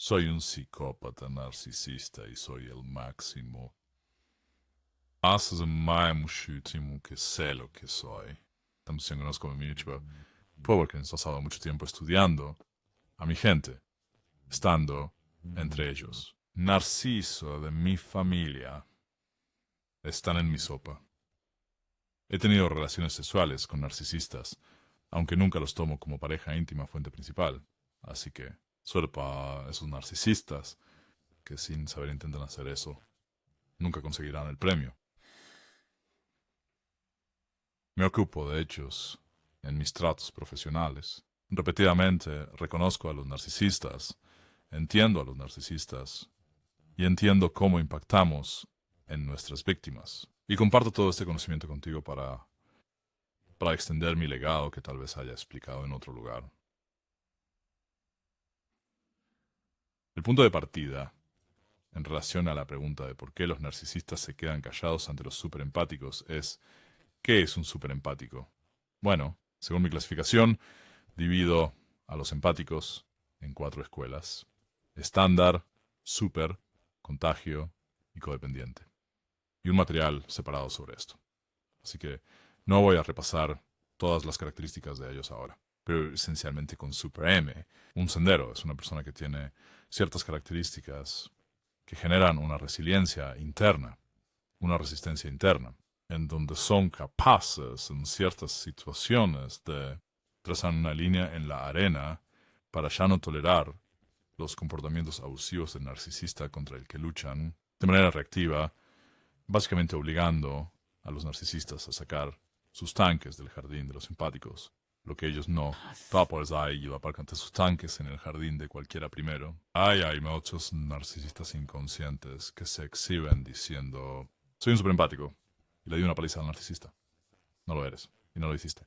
Soy un psicópata narcisista y soy el máximo. Hace muchísimo que sé lo que soy. También conozco mucho, porque he pasado mucho tiempo estudiando a mi gente, estando entre ellos. Narciso de mi familia están en mi sopa. He tenido relaciones sexuales con narcisistas, aunque nunca los tomo como pareja íntima fuente principal. Así que, suerte para esos narcisistas que sin saber intentan hacer eso, nunca conseguirán el premio. Me ocupo de ellos en mis tratos profesionales. Repetidamente reconozco a los narcisistas, entiendo a los narcisistas y entiendo cómo impactamos en nuestras víctimas. Y comparto todo este conocimiento contigo para extender mi legado que tal vez haya explicado en otro lugar. El punto de partida, en relación a la pregunta de por qué los narcisistas se quedan callados ante los superempáticos, es ¿qué es un superempático? Bueno, según mi clasificación, divido a los empáticos en 4 escuelas: estándar, super, contagio y codependiente. Y un material separado sobre esto. Así que no voy a repasar todas las características de ellos ahora, pero esencialmente con Super M. Un sendero es una persona que tiene ciertas características que generan una resiliencia interna, una resistencia interna, en donde son capaces en ciertas situaciones de trazar una línea en la arena para ya no tolerar los comportamientos abusivos del narcisista contra el que luchan de manera reactiva, básicamente obligando a los narcisistas a sacar sus tanques del jardín de los empáticos, lo que ellos no. Pues hay aparcan sus tanques en el jardín de cualquiera primero. Hay muchos narcisistas inconscientes que se exhiben diciendo: soy un superempático, y le di una paliza al narcisista. No lo eres, y no lo hiciste.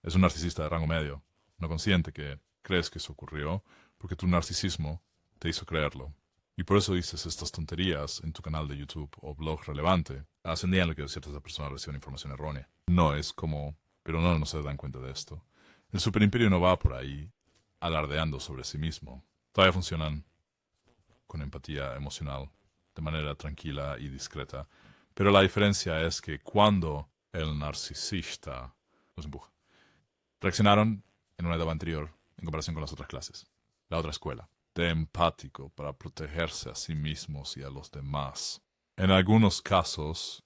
Es un narcisista de rango medio, no consciente que crees que eso ocurrió porque tu narcisismo te hizo creerlo. Y por eso dices estas tonterías en tu canal de YouTube o blog relevante, ascendiendo que ciertas personas reciben información errónea. No es como, pero no se dan cuenta de esto. El superimperio no va por ahí alardeando sobre sí mismo. Todavía funcionan con empatía emocional, de manera tranquila y discreta. Pero la diferencia es que cuando el narcisista los empuja, reaccionaron en una etapa anterior en comparación con las otras clases, la otra escuela, de empático para protegerse a sí mismos y a los demás. En algunos casos,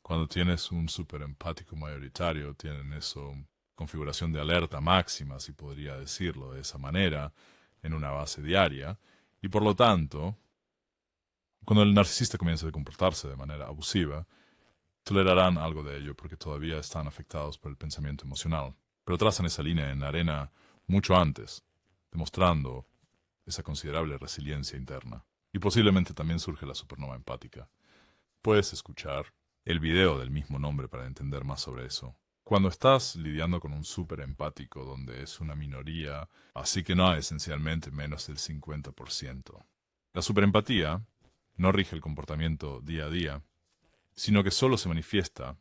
cuando tienes un super empático mayoritario, tienen eso, configuración de alerta máxima, si podría decirlo de esa manera, en una base diaria, y por lo tanto, cuando el narcisista comienza a comportarse de manera abusiva, tolerarán algo de ello porque todavía están afectados por el pensamiento emocional, pero trazan esa línea en la arena mucho antes, demostrando esa considerable resiliencia interna. Y posiblemente también surge la supernova empática. Puedes escuchar el video del mismo nombre para entender más sobre eso. Cuando estás lidiando con un súper empático donde es una minoría, así que no esencialmente menos del 50%. La superempatía no rige el comportamiento día a día, sino que solo se manifiesta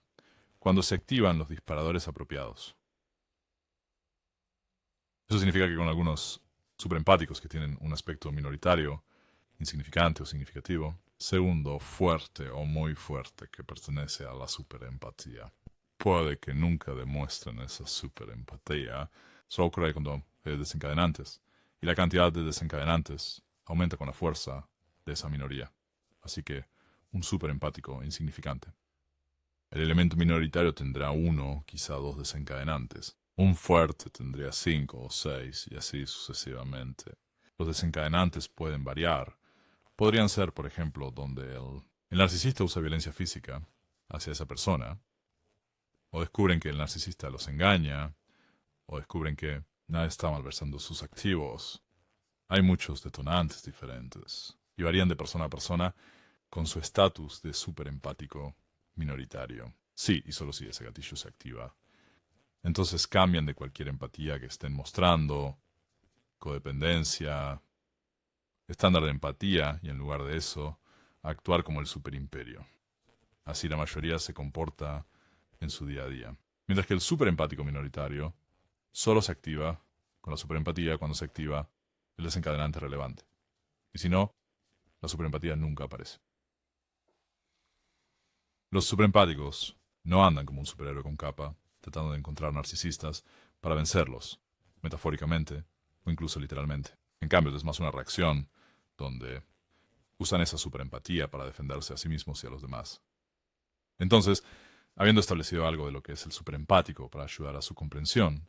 cuando se activan los disparadores apropiados. Eso significa que con algunos superempáticos que tienen un aspecto minoritario, insignificante o significativo, segundo, fuerte o muy fuerte, que pertenece a la superempatía, puede que nunca demuestren esa superempatía. Solo ocurre cuando hay desencadenantes, y la cantidad de desencadenantes aumenta con la fuerza de esa minoría. Así que un superempático insignificante. El elemento minoritario tendrá 1, quizá 2 desencadenantes. Un fuerte tendría 5 o 6 y así sucesivamente. Los desencadenantes pueden variar. Podrían ser, por ejemplo, donde el narcisista usa violencia física hacia esa persona, o descubren que el narcisista los engaña, o descubren que nadie está malversando sus activos. Hay muchos detonantes diferentes y varían de persona a persona con su estatus de superempático minoritario. Sí, y solo si ese gatillo se activa. Entonces cambian de cualquier empatía que estén mostrando, codependencia, estándar de empatía, y en lugar de eso, actuar como el superimperio. Así la mayoría se comporta en su día a día. Mientras que el superempático minoritario solo se activa con la superempatía cuando se activa el desencadenante relevante. Y si no, la superempatía nunca aparece. Los superempáticos no andan como un superhéroe con capa, tratando de encontrar narcisistas para vencerlos, metafóricamente o incluso literalmente. En cambio, es más una reacción donde usan esa superempatía para defenderse a sí mismos y a los demás. Entonces, habiendo establecido algo de lo que es el superempático para ayudar a su comprensión,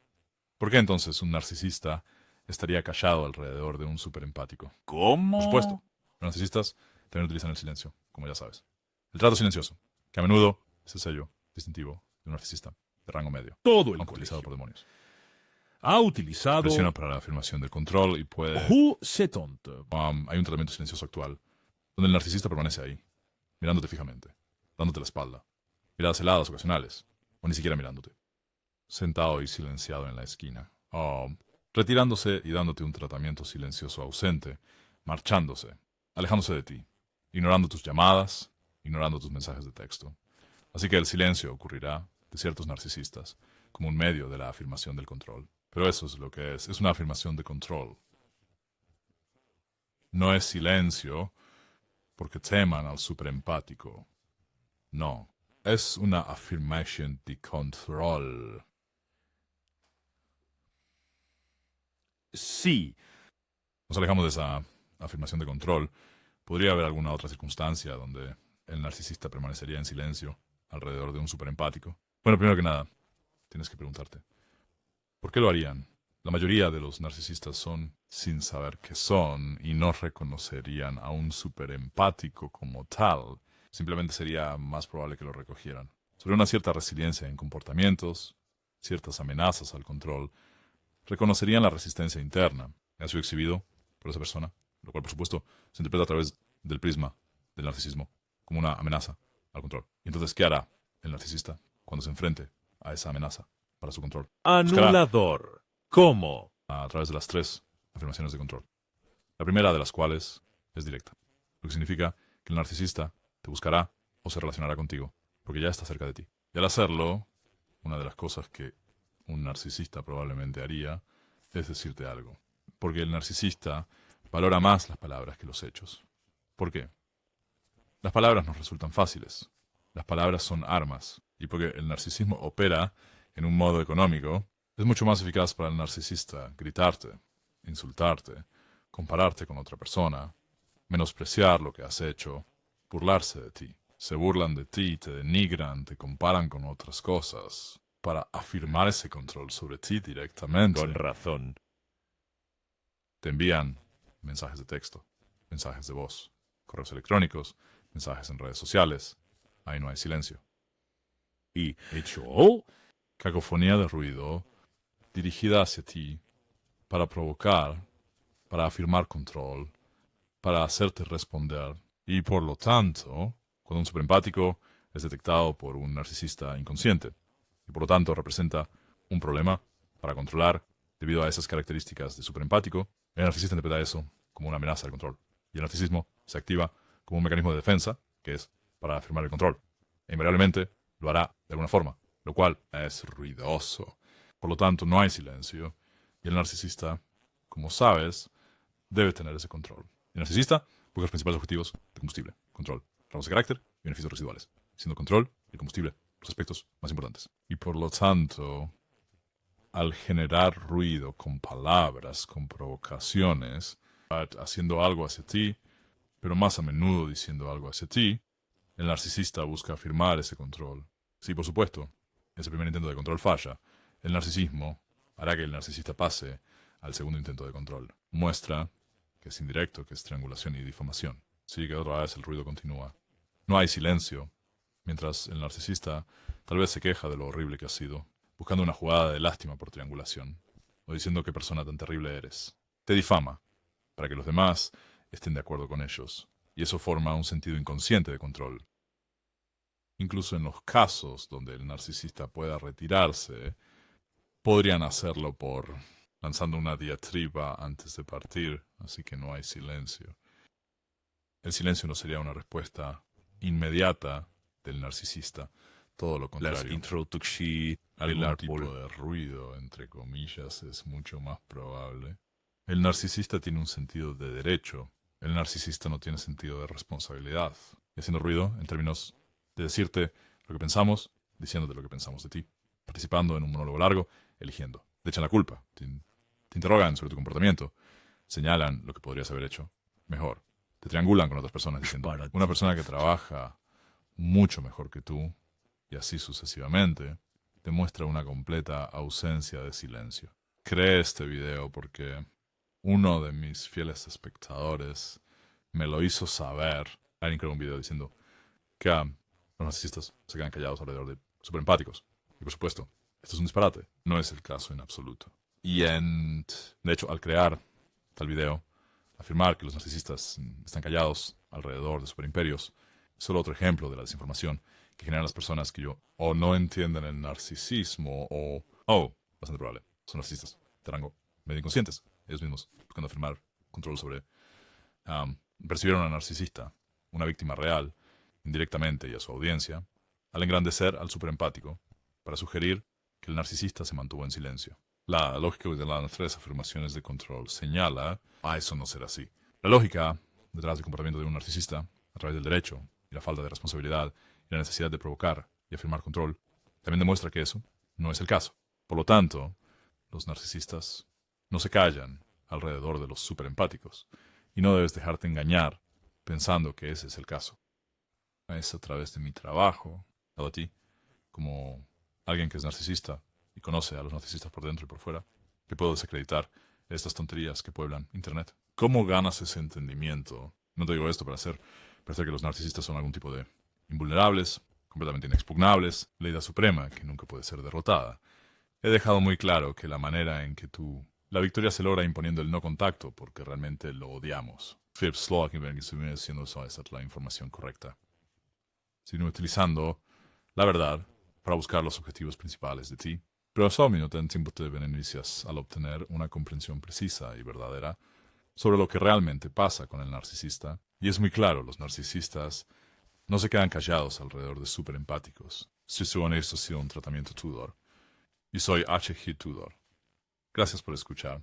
¿por qué entonces un narcisista estaría callado alrededor de un superempático? Por supuesto, ¿Cómo? los narcisistas también utilizan el silencio, como ya sabes. El trato silencioso, que a menudo es el sello distintivo de un narcisista de rango medio, Todo el aunque utilizado por colegio demonios. ha utilizado Presiona para la afirmación del control y puede... Who Settont. hay un tratamiento silencioso actual, donde el narcisista permanece ahí, mirándote fijamente, dándote la espalda, miradas heladas ocasionales, o ni siquiera mirándote, sentado y silenciado en la esquina, o retirándose y dándote un tratamiento silencioso ausente, marchándose, alejándose de ti, ignorando tus llamadas, ignorando tus mensajes de texto. Así que el silencio ocurrirá de ciertos narcisistas como un medio de la afirmación del control. Pero eso es lo que es una afirmación de control. No es silencio porque teman al superempático. No, es una afirmación de control. Sí, Nos alejamos de esa afirmación de control. Podría haber alguna otra circunstancia donde el narcisista permanecería en silencio alrededor de un superempático. Bueno, primero que nada, tienes que preguntarte, ¿por qué lo harían? La mayoría de los narcisistas son sin saber qué son y no reconocerían a un superempático como tal. Simplemente sería más probable que lo recogieran. Sobre una cierta resiliencia en comportamientos, ciertas amenazas al control, reconocerían la resistencia interna que ha sido exhibido por esa persona, lo cual por supuesto se interpreta a través del prisma del narcisismo como una amenaza al control. Y entonces, ¿qué hará el narcisista cuando se enfrente a esa amenaza para su control? Buscará anulador. ¿Cómo? a través de las tres afirmaciones de control. La primera de las cuales es directa, lo que significa que el narcisista te buscará o se relacionará contigo, porque ya está cerca de ti. Y al hacerlo, una de las cosas que un narcisista probablemente haría es decirte algo. Porque el narcisista valora más las palabras que los hechos. ¿Por qué? Las palabras nos resultan fáciles. Las palabras son armas. Y porque el narcisismo opera en un modo económico, es mucho más eficaz para el narcisista gritarte, insultarte, compararte con otra persona, menospreciar lo que has hecho, burlarse de ti. Se burlan de ti, te denigran, te comparan con otras cosas, para afirmar ese control sobre ti directamente. Con razón. Te envían mensajes de texto, mensajes de voz, correos electrónicos, mensajes en redes sociales. Ahí no hay silencio. Y yo, Cacofonía de ruido dirigida hacia ti para provocar, para afirmar control, para hacerte responder. Y por lo tanto, cuando un superempático es detectado por un narcisista inconsciente, y por lo tanto representa un problema para controlar debido a esas características de superempático, el narcisista interpreta eso como una amenaza al control. Y el narcisismo se activa como un mecanismo de defensa, que es para afirmar el control. E invariablemente lo hará de alguna forma, lo cual es ruidoso. Por lo tanto, no hay silencio. Y el narcisista, como sabes, debe tener ese control. El narcisista busca los principales objetivos de combustible, control, rasgos de carácter y beneficios residuales, siendo control y el combustible los aspectos más importantes. Y por lo tanto, al generar ruido con palabras, con provocaciones, haciendo algo hacia ti, pero más a menudo diciendo algo hacia ti, el narcisista busca afirmar ese control. Sí, por supuesto, ese primer intento de control falla. El narcisismo hará que el narcisista pase al segundo intento de control. Muestra que es indirecto, que es triangulación y difamación. Sí, que otra vez el ruido continúa. No hay silencio, mientras el narcisista tal vez se queja de lo horrible que ha sido, buscando una jugada de lástima por triangulación, o diciendo qué persona tan terrible eres. Te difama, para que los demás estén de acuerdo con ellos, y eso forma un sentido inconsciente de control. Incluso en los casos donde el narcisista pueda retirarse, podrían hacerlo por lanzando una diatriba antes de partir, así que no hay silencio. El silencio no sería una respuesta inmediata del narcisista, todo lo las contrario. introducciones del Algún tipo árbol. de ruido, entre comillas, es mucho más probable. El narcisista tiene un sentido de derecho El narcisista no tiene sentido de responsabilidad. Y haciendo ruido en términos de decirte lo que pensamos, diciéndote lo que pensamos de ti. Participando en un monólogo largo, eligiendo. Te echan la culpa. Te interrogan sobre tu comportamiento. Señalan lo que podrías haber hecho mejor. Te triangulan con otras personas diciendo, una persona que trabaja mucho mejor que tú, y así sucesivamente, demuestra una completa ausencia de silencio. Creé este video porque uno de mis fieles espectadores me lo hizo saber. Alguien creó un video diciendo que los narcisistas se quedan callados alrededor de súper empáticos. Y por supuesto, esto es un disparate. No es el caso en absoluto. De hecho, al crear tal video, afirmar que los narcisistas están callados alrededor de superimperios es solo otro ejemplo de la desinformación que generan las personas que o no entienden el narcisismo bastante probable, son narcisistas de rango medio inconscientes, ellos mismos buscando afirmar control sobre, percibieron a un narcisista, una víctima real, indirectamente y a su audiencia, al engrandecer al superempático, para sugerir que el narcisista se mantuvo en silencio. La lógica de las tres afirmaciones de control señala a eso no ser así. La lógica detrás del comportamiento de un narcisista, a través del derecho y la falta de responsabilidad y la necesidad de provocar y afirmar control, también demuestra que eso no es el caso. Por lo tanto, los narcisistas no se callan alrededor de los superempáticos y no debes dejarte engañar pensando que ese es el caso. Es a través de mi trabajo, dado a ti, como alguien que es narcisista y conoce a los narcisistas por dentro y por fuera, que puedo desacreditar estas tonterías que pueblan Internet. ¿Cómo ganas ese entendimiento? No te digo esto para hacer parecer que los narcisistas son algún tipo de invulnerables, completamente inexpugnables, ley suprema que nunca puede ser derrotada. He dejado muy claro que la manera en que la victoria se logra imponiendo el no contacto, porque realmente lo odiamos. Philip Slotkin estuviera diciendo eso, esa es la información correcta. Sino utilizando la verdad para buscar los objetivos principales de ti. Pero eso al mismo tiempo te beneficias al obtener una comprensión precisa y verdadera sobre lo que realmente pasa con el narcisista. Y es muy claro, los narcisistas no se quedan callados alrededor de superempáticos. Si soy honesto, ha sido un tratamiento Tudor. Y soy H.G. Tudor. Gracias por escuchar.